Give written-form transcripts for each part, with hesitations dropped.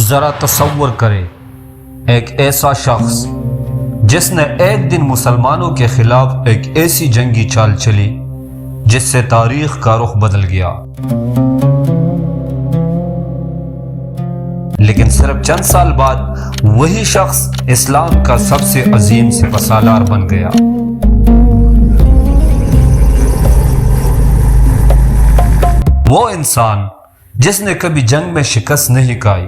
ذرا تصور کرے ایک ایسا شخص جس نے ایک دن مسلمانوں کے خلاف ایک ایسی جنگی چال چلی جس سے تاریخ کا رخ بدل گیا، لیکن صرف چند سال بعد وہی شخص اسلام کا سب سے عظیم سپہ سالار بن گیا۔ وہ انسان جس نے کبھی جنگ میں شکست نہیں کھائی،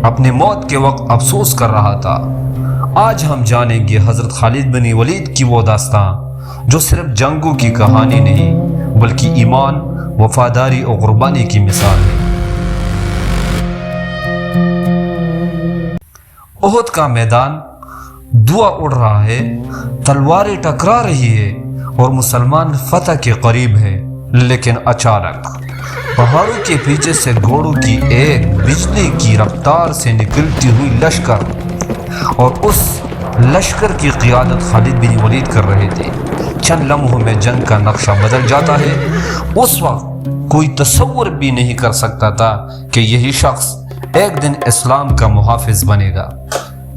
اپنی موت کے وقت افسوس کر رہا تھا، آج ہم جانیں گے حضرت خالد بن ولید کی وہ داستان جو صرف جنگوں کی کہانی نہیں بلکہ ایمان، وفاداری اور قربانی کی مثال ہے۔ احد کا میدان دعا اڑ رہا ہے، تلواریں ٹکرا رہی ہے اور مسلمان فتح کے قریب ہے، لیکن اچانک پہاڑوں کے پیچھے سے گھوڑوں کی ایک بجلی کی رفتار سے نکلتی ہوئی لشکر، اور اس لشکر کی قیادت خالد بن ولید کر رہے تھے۔ چند لمحوں میں جنگ کا نقشہ بدل جاتا ہے۔ اس وقت کوئی تصور بھی نہیں کر سکتا تھا کہ یہی شخص ایک دن اسلام کا محافظ بنے گا۔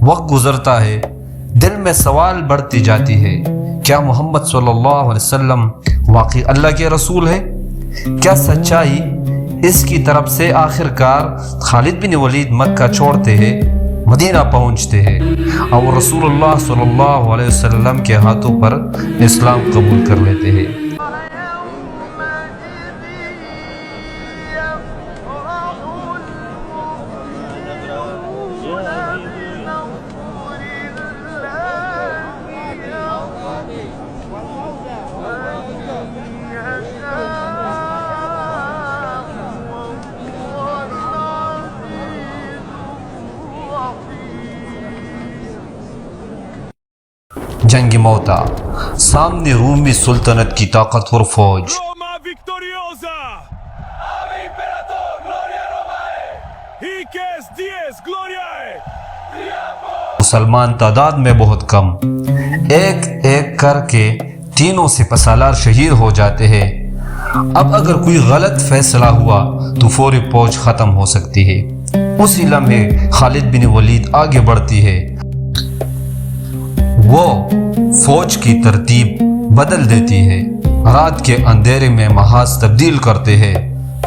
وقت گزرتا ہے، دل میں سوال بڑھتی جاتی ہے، کیا محمد صلی اللہ علیہ وسلم واقعی اللہ کے رسول ہے؟ کیا سچائی اس کی طرف سے؟ آخر کار خالد بن ولید مکہ چھوڑتے ہیں، مدینہ پہنچتے ہیں اور رسول اللہ صلی اللہ علیہ وسلم کے ہاتھوں پر اسلام قبول کر لیتے ہیں۔ جنگ موتا، سامنے رومی سلطنت کی طاقتور فوج، مسلمان تعداد میں بہت کم، ایک ایک کر کے تینوں سپہ سالار شہید ہو جاتے ہیں۔ اب اگر کوئی غلط فیصلہ ہوا تو فوری فوج ختم ہو سکتی ہے۔ اسی لمحے خالد بن ولید آگے بڑھتی ہے، وہ فوج کی ترتیب بدل دیتی ہے، رات کے اندھیرے میں محاذ تبدیل کرتے ہیں۔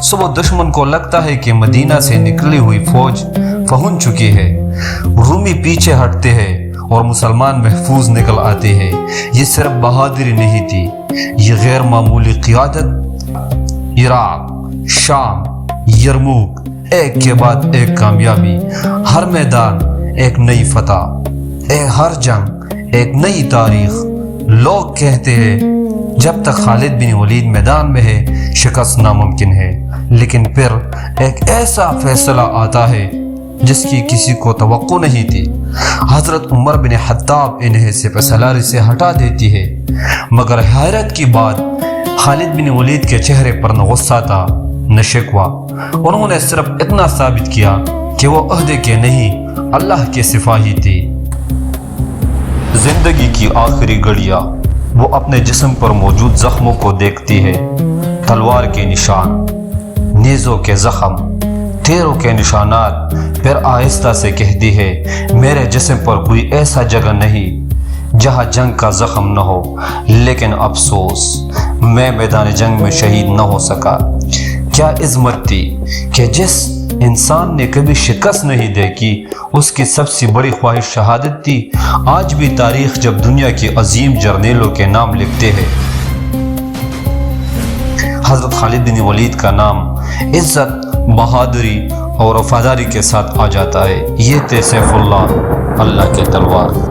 صبح دشمن کو لگتا ہے کہ مدینہ سے نکلی ہوئی فوج پہنچ چکی ہے، رومی پیچھے ہٹتے ہیں اور مسلمان محفوظ نکل آتے ہیں۔ یہ صرف بہادری نہیں تھی، یہ غیر معمولی قیادت۔ عراق، شام، یرموک، ایک کے بعد ایک کامیابی، ہر میدان ایک نئی فتح، ہر جنگ ایک نئی تاریخ۔ لوگ کہتے ہیں جب تک خالد بن ولید میدان میں ہے شکست ناممکن ہے، لیکن پھر ایک ایسا فیصلہ آتا ہے جس کی کسی کو توقع نہیں تھی۔ حضرت عمر بن خطاب انہیں سپہ سالاری سے ہٹا دیتی ہے، مگر حیرت کی بات خالد بن ولید کے چہرے پر نہ غصہ تھا نہ شکوہ۔ انہوں نے صرف اتنا ثابت کیا کہ وہ عہدے کے نہیں اللہ کے سپاہی تھی۔ زندگی کی آخری گھڑیاں وہ اپنے جسم پر موجود زخموں کو دیکھتی ہے، تلوار کے نشان، نیزوں کے زخم، تیروں کے نشانات۔ پھر آہستہ سے کہتی ہے، میرے جسم پر کوئی ایسا جگہ نہیں جہاں جنگ کا زخم نہ ہو، لیکن افسوس میں میدان جنگ میں شہید نہ ہو سکا۔ کیا عظمت تھی کہ جس انسان نے کبھی شکست نہیں دیکھی اس کی سب سے بڑی خواہش شہادت تھی۔ آج بھی تاریخ جب دنیا کے عظیم جرنیلوں کے نام لکھتے ہیں، حضرت خالد بن ولید کا نام عزت، بہادری اور وفاداری کے ساتھ آ جاتا ہے۔ یہ تھے سیف اللہ، اللہ کے تلوار۔